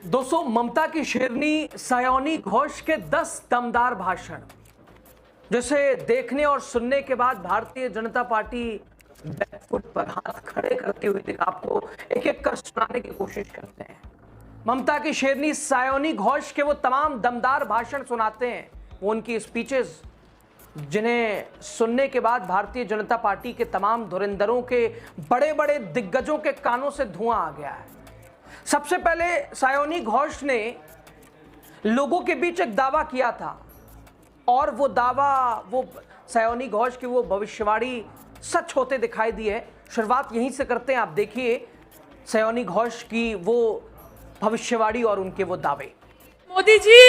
दोस्तों, ममता की शेरनी सायोनी घोष के 10 दमदार भाषण, जिसे देखने और सुनने के बाद भारतीय जनता पार्टी बैकफुट पर हाथ खड़े करती हुई आपको एक एक कर सुनाने की कोशिश करते हैं। ममता की शेरनी सायोनी घोष के वो तमाम दमदार भाषण सुनाते हैं, वो उनकी स्पीचेस, जिन्हें सुनने के बाद भारतीय जनता पार्टी के तमाम धुरंधरों के बड़े बड़े दिग्गजों के कानों से धुआं आ गया है। सबसे पहले सायोनी घोष ने लोगों के बीच एक दावा किया था और वो दावा, वो सायोनी घोष की वो भविष्यवाणी सच होते दिखाई दी है। शुरुआत यहीं से करते हैं। आप देखिए सायोनी घोष की वो भविष्यवाणी और उनके वो दावे। मोदी जी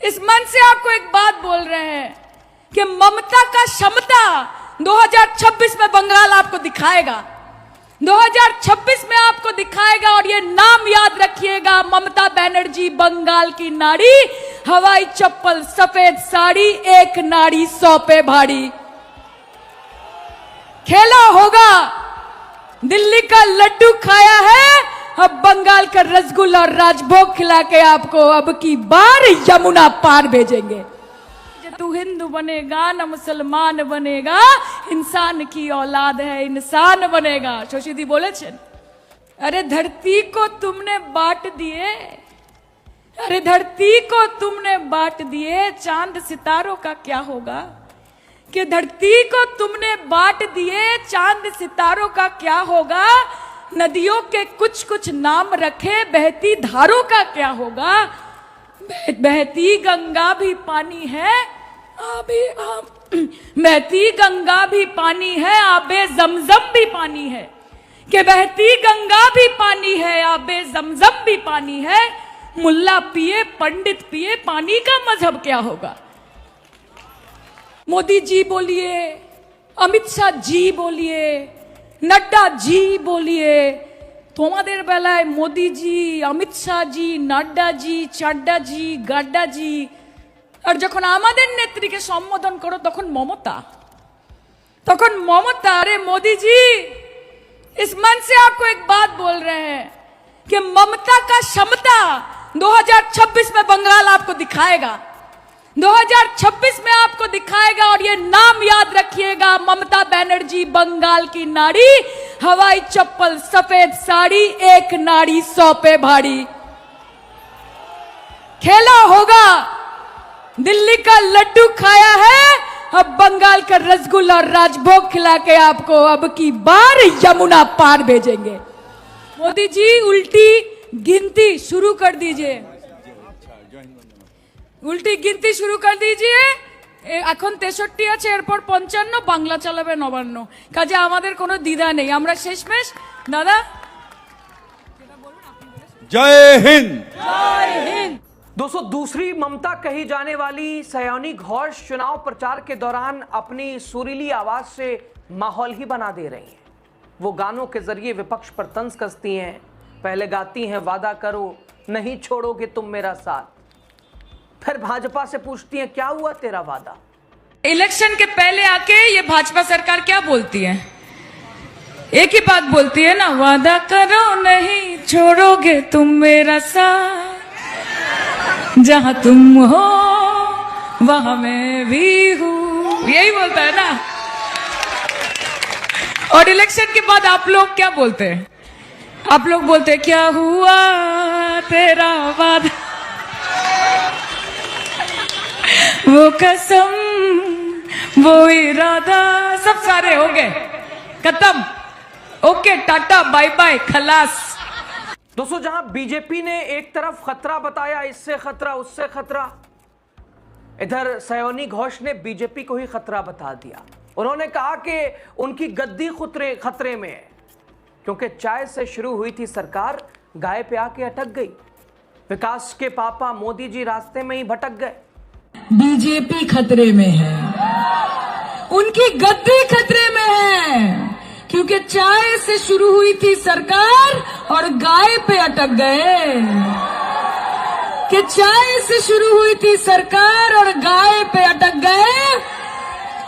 इस मंच से आपको एक बात बोल रहे हैं कि ममता का क्षमता 2026 में बंगाल आपको दिखाएगा, 2026 में आपको दिखाएगा। और ये नाम याद रखिएगा, ममता बनर्जी बंगाल की नाड़ी, हवाई चप्पल सफेद साड़ी, एक नाड़ी 100 पे भारी। खेला होगा, दिल्ली का लड्डू खाया है, अब बंगाल का रसगुल्ला और राजभोग खिला के आपको अब की बार यमुना पार भेजेंगे। तू हिंदू बनेगा न मुसलमान बनेगा, इंसान की औलाद है, इंसान बनेगा। शोषिदी बोले छन, अरे धरती को तुमने बांट दिए, अरे धरती को तुमने बांट दिए, चांद सितारों का क्या होगा। कि धरती को तुमने बांट दिए, चांद सितारों का क्या होगा। नदियों के कुछ कुछ नाम रखे, बहती धारों का क्या होगा। बहती गंगा भी पानी है, बहती गंगा भी पानी है, आबे जमजम भी पानी है। कि बहती गंगा भी पानी है, आबे जमजम भी पानी है। मुल्ला पिए पंडित पिए, पानी का मजहब क्या होगा। मोदी जी बोलिए, अमित शाह जी बोलिए, नड्डा जी बोलिए। তোমাদের বেলায় মোদি জি, অমিত শাহ জি, নাড্ডা জি, চাড্ডা জি, গাড্ডা জি, আর যখন আমাদের নেত্রীকে সম্বোধন করো তখন মমতা, তখন মমতা। अरे मोदी जी इस मन से आपको एक बात बोल रहे हैं कि ममता का क्षमता 2026 में बंगाल आपको दिखाएगा, 2026 में आपको दिखाएगा। और ये नाम याद रखिएगा, ममता बनर्जी बंगाल की नाड़ी, हवाई चप्पल सफेद साड़ी, एक नाड़ी 100 पे भारी। खेला होगा, दिल्ली का लड्डू खाया है, अब बंगाल का रसगुल्ला और राजभोग खिला के आपको अब की बार यमुना पार भेजेंगे। मोदी जी उल्टी गिनती शुरू कर दीजिए, উল্টি গিনতি শুরু করে দিয়েছিয়ে। এখন 63 আছে, এরপর 55, বাংলা চালাবে 59। কাজে আমাদের কোনো দ্বিধা নেই, আমরা শেষমেশ। দাদা जय हिंद। জয় হিন্দ। दोस्तों, दूसरी ममता कही जाने वाली सायोनी घोष चुनाव प्रचार के दौरान अपनी सुरीली आवाज से माहौल ही बना दे रही हैं। वो गानों के जरिए विपक्ष पर तंज कसती हैं। पहले गाती हैं वादा करो नहीं छोड़ोगे तुम मेरा साथ, फिर भाजपा से पूछती हैं क्या हुआ तेरा वादा। इलेक्शन के पहले आके ये भाजपा सरकार क्या बोलती है, एक ही बात बोलती है ना, वादा करो नहीं छोड़ोगे तुम मेरा साथ, जहां तुम हो वहां मैं भी हूं, यही बोलता है ना। और इलेक्शन के बाद आप लोग क्या बोलते हैं, आप लोग बोलते हैं क्या हुआ तेरा वादा, वो कसम वो इरादा, सब सारे हो गए, खत्म, ओके टाटा बाय बाय खलास। दोस्तों, जहां बीजेपी ने एक तरफ खतरा बताया, इससे खतरा उससे खतरा, इधर सायोनी घोष ने बीजेपी को ही खतरा बता दिया। उन्होंने कहा कि उनकी गद्दी खतरे में है, क्योंकि चाय से शुरू हुई थी सरकार, गाय पे आके अटक गई। विकास के पापा मोदी जी रास्ते में ही भटक गए। बीजेपी खतरे में है, उनकी गद्दी खतरे में है, क्योंकि चाय से शुरू हुई थी सरकार और गाय पे अटक गए। कि चाय से शुरू हुई थी सरकार और गाय पे अटक गए,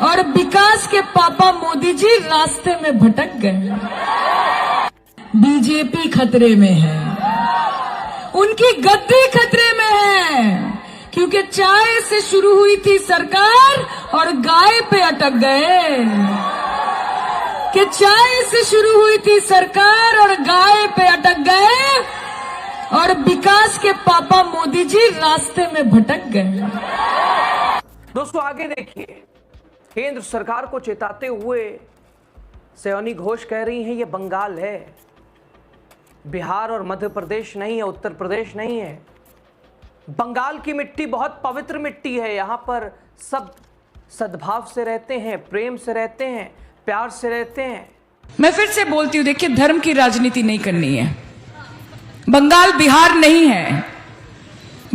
और विकास के पापा मोदी जी रास्ते में भटक गए। बीजेपी खतरे में है, उनकी गद्दी खतरे में है, क्योंकि चाय से शुरू हुई थी सरकार और गाय पे अटक गए। कि चाय से शुरू हुई थी सरकार और गाय पे अटक गए, और विकास के पापा मोदी जी रास्ते में भटक गए। दोस्तों आगे देखिए, केंद्र सरकार को चेताते हुए सयानी घोष कह रही हैं ये बंगाल है, बिहार और मध्य प्रदेश नहीं है, उत्तर प्रदेश नहीं है। बंगाल की मिट्टी बहुत पवित्र मिट्टी है, यहां पर सब सद्भाव से रहते हैं, प्रेम से रहते हैं, प्यार से रहते हैं। मैं फिर से बोलती हूं, देखिए धर्म की राजनीति नहीं करनी है। बंगाल बिहार नहीं है,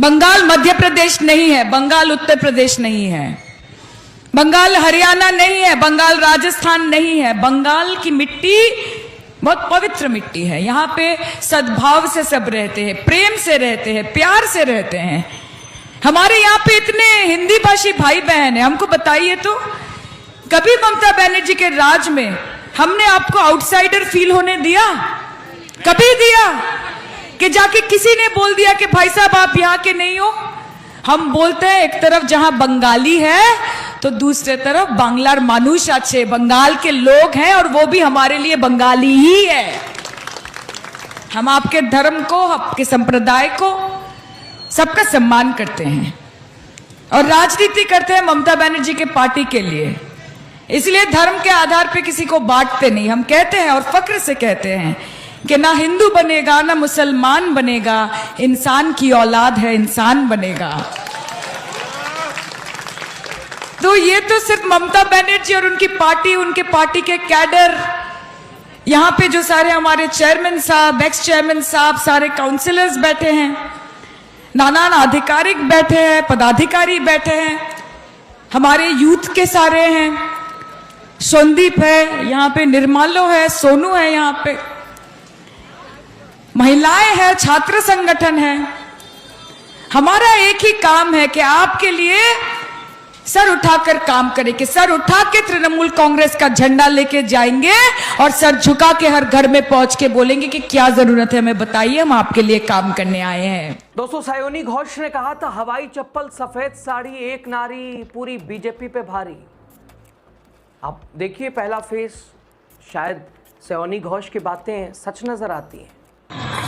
बंगाल मध्य प्रदेश नहीं है, बंगाल उत्तर प्रदेश नहीं है, बंगाल हरियाणा नहीं है, बंगाल राजस्थान नहीं है। बंगाल की मिट्टी बहुत पवित्र मिट्टी है, यहाँ पे सद्भाव से सब रहते हैं, प्रेम से रहते हैं, प्यार से रहते हैं। हमारे यहाँ पे इतने हिंदी भाषी भाई बहन है, हमको बताइए तो कभी ममता बनर्जी के राज में हमने आपको आउटसाइडर फील होने दिया? कभी दिया कि जाके किसी ने बोल दिया कि भाई साहब आप यहाँ के नहीं हो? हम बोलते हैं एक तरफ जहां बंगाली है तो दूसरे तरफ बांग्लार मानुष अच्छे, बंगाल के लोग हैं और वो भी हमारे लिए बंगाली ही है। हम आपके धर्म को, आपके संप्रदाय को, सबका सम्मान करते हैं और राजनीति करते हैं ममता बनर्जी के पार्टी के लिए। इसलिए धर्म के आधार पे किसी को बांटते नहीं। हम कहते हैं और फक्र से कहते हैं कि ना हिंदू बनेगा ना मुसलमान बनेगा, इंसान की औलाद है, इंसान बनेगा। तो ये तो सिर्फ ममता बनर्जी और उनकी पार्टी, उनके पार्टी के कैडर, यहाँ पे जो सारे हमारे चेयरमैन साहब, एक्स चेयरमैन साहब, सारे काउंसिलर्स बैठे हैं, नाना आधिकारिक बैठे हैं, पदाधिकारी बैठे हैं, हमारे यूथ के सारे हैं, संदीप है यहाँ पे, निर्मालो है, सोनू है यहाँ पे, महिलाएं हैं, छात्र संगठन है। हमारा एक ही काम है कि आपके लिए सर उठाकर काम करें, कि सर उठा के तृणमूल कांग्रेस का झंडा लेके जाएंगे और सर झुका के हर घर में पहुंच के बोलेंगे कि क्या जरूरत है हमें बताइए, हम आपके लिए काम करने आए हैं। दोस्तों सयानी घोष ने कहा था हवाई चप्पल, सफेद साड़ी, एक नारी, पूरी बीजेपी पे भारी। आप देखिए पहला फेस, शायद सयानी घोष की बातें सच नजर आती हैं।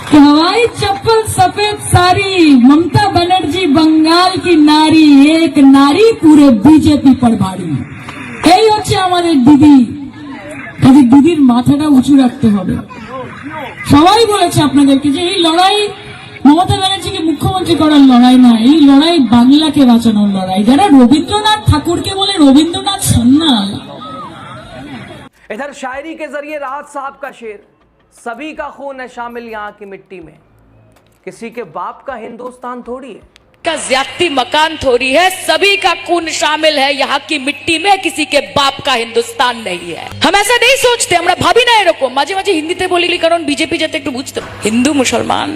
कि हवाई चप्पल, सफेद साड़ी, ममता बनर्जी बंगाल की नारी, एक नारी पूरे बीजेपी पर भारी। এই হচ্ছে আমাদের দিদি, কাজে দিদির মাথাটা উঁচু রাখতে হবে। সবাই বলেছে আপনাদেরকে যে এই লড়াই মমতা ব্যানার্জিকে মুখ্যমন্ত্রী করার লড়াই না, এই লড়াই বাংলাকে বাঁচানোর লড়াই। যারা রবীন্দ্রনাথ ঠাকুরকে বলে রবীন্দ্রনাথ সন্ন্যাল। इधर शायरी के जरिए राहत साहब का शेर, सभी का खून है शामिल यहाँ की मिट्टी में, किसी के बाप का हिंदुस्तान थोड़ी है, का ज्यादती मकान थोड़ी है, सभी का खून शामिल है यहाँ की मिट्टी में, किसी के बाप का हिंदुस्तान नहीं है। हम ऐसा नहीं सोचते, हमरा भाभी ना एरकम মাঝে মাঝে হিন্দিতে বলি কারণ বিজেপি যাতে একটু বুঝতে। হিন্দু মুসলমান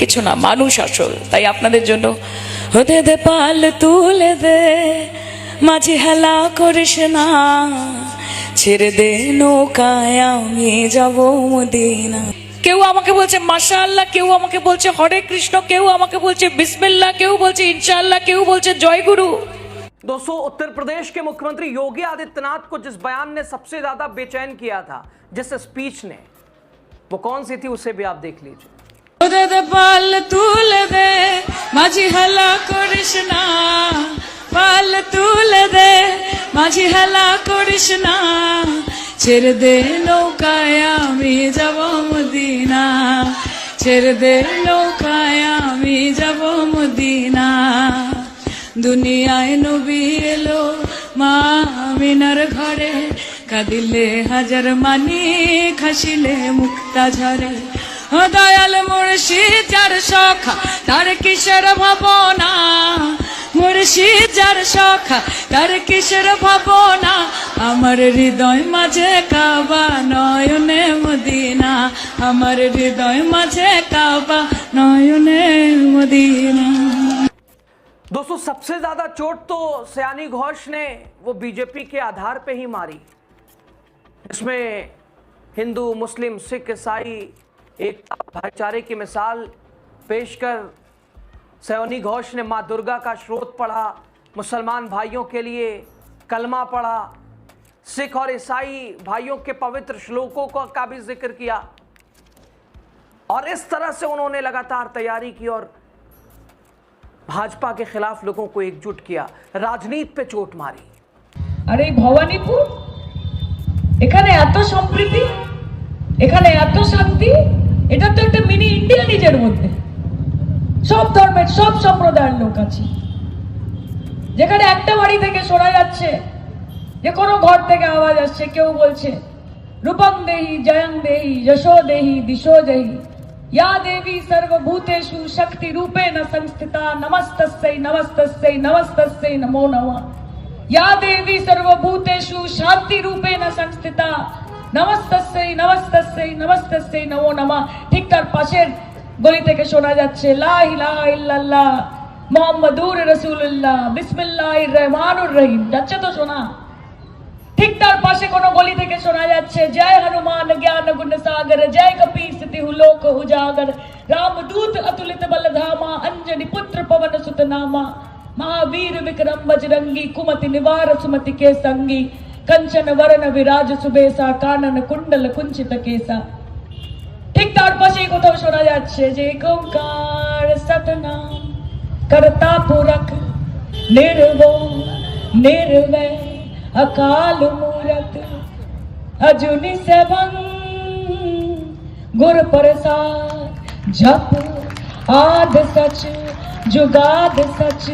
কিছু না, মানুষ আসল। তাই আপনাদের জন্য হতে দে পাল তুলে দে, মাঝে হেলা করিস না, ছেড়ে দে নৌকায় আমি যাব মদিনা। কেউ আমাকে বলছে মাশাআল্লাহ, কেউ আমাকে বলছে হরে কৃষ্ণ, কেউ আমাকে বলছে বিসমিল্লাহ, কেউ বলছে ইনশাআল্লাহ, কেউ বলছে জয় গুরু। दोस्तों उत्तर प्रदेश के मुख्यमंत्री योगी आदित्यनाथ को जिस बयान ने सबसे ज्यादा बेचैन किया था, जिस स्पीच ने, वो कौन सी थी उसे भी आप देख लीजिए। হতে দে পাল তুলে দে, মাঝি হেলা করিস না, পাল তুলে দে, মাঝি হেলা করিস না, ছেড়ে দে নৌকায় আমি যাব মদিনা, ছেড়ে দে নৌকায় আমি যাব মদিনা। দুনিয়ায় নবী এলো মা আমিনার ঘরে, কাঁদিলে হাজার মানি, খাসিলে মুক্তা ঝরে। ও দয়াল মুর্শিদ যার সখা, তার কিসের ভাবনা, মুর্শিদ যার সখা, তার কিসের ভাবনা, আমার হৃদয় মাঝে কাবা, নয়নে মদিনা, আমার হৃদয় মাঝে কাবা, নয়নে মদিনা। दोस्तों सबसे ज्यादा चोट तो सयानी घोष ने वो बीजेपी के आधार पे ही मारी, इसमें हिंदू, मुस्लिम, सिख, ईसाई, एकता, भाईचारे की मिसाल पेश कर सयानी घोष ने मां दुर्गा का श्रोत पढ़ा, मुसलमान भाइयों के लिए कलमा पढ़ा, सिख और ईसाई भाइयों के पवित्र श्लोकों का भी जिक्र किया और इस तरह से उन्होंने लगातार तैयारी की और भाजपा के खिलाफ लोगों को एकजुट किया, राजनीति पे चोट मारी। আর এই ভবানীপুর, এখানে এত সম্প্রীতি, এখানে এত শান্তি, এটা তো একটা মিনি ইন্ডিয়া নিজের মধ্যে। সব ধর্মের সব সম্প্রদায়ের লোক আছে, যেখানে একটা বাড়ি থেকে শোনা যাচ্ছে যে কোনো ঘর থেকে আওয়াজ আসছে, কেউ বলছে রূপং দেহি জয়ং দেহি যশো দেহি দিশো দেহি या देवी सर्वभूतेषु शक्ति रूपेण संस्थिता नमस्तस्यै नमस्तस्यै नमस्तस्यै नमो नमः। या देवी सर्वभूतेषु शांति रूपेण संस्थिता नमस्तस्यै नमस्तस्यै नमस्तस्यै नमो नमः। ठीक তার পাশের গলি থেকে শোনা যাচ্ছে লা ইলাহা ইল্লাল্লাহ মুহাম্মাদুর রাসূলুল্লাহ বিসমিল্লাহির রহমানির রহিম, যাচ্ছে তো শোনা। ঠিক তার পাশে কোনো গলি থেকে শোনা যাচ্ছে জয় হনুমান জ্ঞান গুণ সাগর জয় কপি সিতিহু লোক উজাগর রামদূত अतुलित बलधामा अंजनी पुत्र पवन सुत नामा महावीर विक्रम बजरंगी कुमति निवार सुमति के संगी कंचन वरण विराज सुबेसा कानन कुंडल कुंचित केसा। ঠিক তার পাশেই কোথাও শোনা যাচ্ছে যে ওঙ্কার সতনাম करता पुरख निर्भय निर्वैर अकाल मूरत अजुनि सेवन गुर प्रसाद जप आद सच जुगाद सच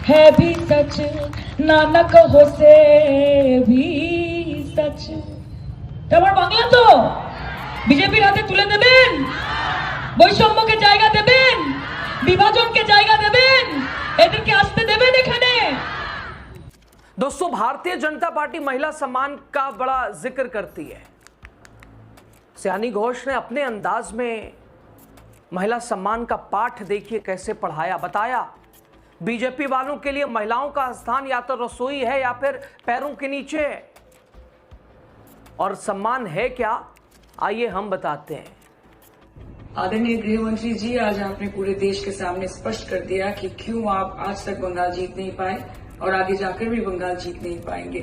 है भी सच नानक हो से भी सच। তোমার বাংলা তো বিজেপির হাতে তুলে দেবেন, বৈষম্যকে জায়গা দেবেন, বিভাজনকে জায়গা দেবেন, এদেরকে আসতে দেবেন এখানে। दोस्तों, भारतीय जनता पार्टी महिला सम्मान का बड़ा जिक्र करती है। सयानी घोष ने अपने अंदाज में महिला सम्मान का पाठ देखिए कैसे पढ़ाया, बताया बीजेपी वालों के लिए महिलाओं का स्थान या तो रसोई है या फिर पैरों के नीचे है। और सम्मान है क्या, आइए हम बताते हैं। आदरणीय गृह मंत्री जी, आज आपने पूरे देश के सामने स्पष्ट कर दिया कि क्यों आप आज तक बंगाल जीत नहीं पाए और आगे जाकर भी बंगाल जीत नहीं पाएंगे।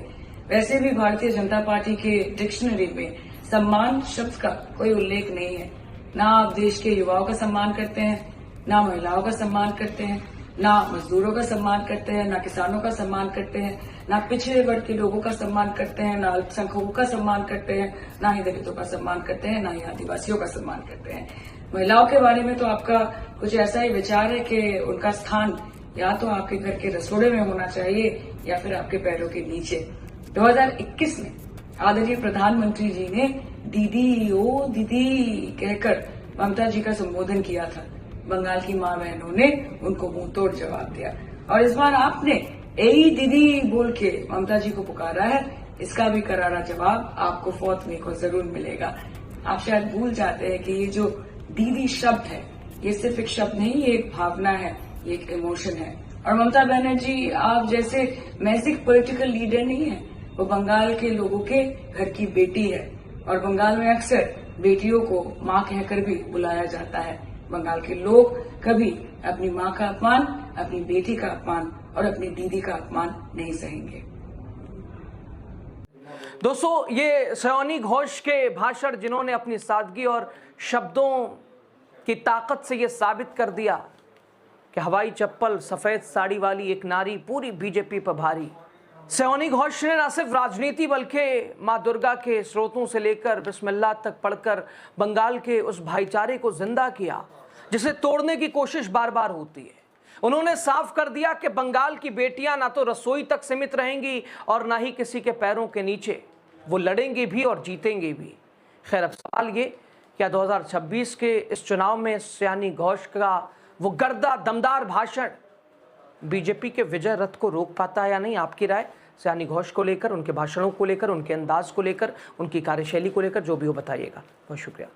वैसे भी भारतीय जनता पार्टी के डिक्शनरी में सम्मान शब्द का कोई उल्लेख नहीं है। ना आप देश के युवाओं का सम्मान करते हैं, ना महिलाओं का सम्मान करते हैं, ना मजदूरों का सम्मान करते हैं, ना किसानों का सम्मान करते हैं, ना पिछड़े वर्ग के लोगों का सम्मान करते हैं, ना अल्पसंख्यकों का सम्मान करते हैं, ना ही दलितों का सम्मान करते हैं, ना ही आदिवासियों का सम्मान करते हैं। महिलाओं के बारे में तो आपका कुछ ऐसा ही विचार है कि उनका स्थान या तो आपके घर के रसोड़े में होना चाहिए या फिर आपके पैरों के नीचे। 2021 में आदरणीय प्रधानमंत्री जी ने दीदी ओ दीदी कहकर ममता जी का संबोधन किया था। बंगाल की मां बहनों ने उनको मुंह तोड़ जवाब दिया और इस बार आपने ए दीदी बोल के ममता जी को पुकारा है। इसका भी करारा जवाब आपको 4 मई को जरूर मिलेगा। आप शायद भूल जाते हैं कि ये जो दीदी शब्द है ये सिर्फ एक शब्द नहीं, ये एक भावना है, ये एक इमोशन है। और ममता बनर्जी आप जैसे मैजिक पॉलिटिकल लीडर नहीं है, वो बंगाल के लोगों के घर की बेटी है और बंगाल में अक्सर बेटियों को मां कहकर भी बुलाया जाता है। बंगाल के लोग कभी अपनी मां का अपमान, अपनी बेटी का अपमान और अपनी दीदी का अपमान नहीं सहेंगे। दोस्तों, ये सयानी घोष के भाषण जिन्होंने अपनी सादगी और शब्दों की ताकत से ये साबित कर दिया कि हवाई चप्पल सफेद साड़ी वाली एक नारी पूरी बीजेपी पर भारी। सयानी घोष ने न सिर्फ राजनीति बल्कि मां दुर्गा के स्रोतों से लेकर बिस्मिल्लाह तक पढ़कर बंगाल के उस भाईचारे को जिंदा किया जिसे तोड़ने की कोशिश बार बार होती है। उन्होंने साफ कर दिया कि बंगाल की बेटियां ना तो रसोई तक सीमित रहेंगी और ना ही किसी के पैरों के नीचे, वो लड़ेंगी भी और जीतेंगे भी। खैर, अब सवाल ये, क्या 2026 के इस चुनाव में सयानी घोष का वो गर्दा दमदार भाषण बीजेपी के विजय रथ को रोक पाता है या नहीं? आपकी राय सयानी घोष को लेकर, उनके भाषणों को लेकर, उनके अंदाज को लेकर, उनकी कार्यशैली को लेकर जो भी हो बताइएगा। बहुत शुक्रिया।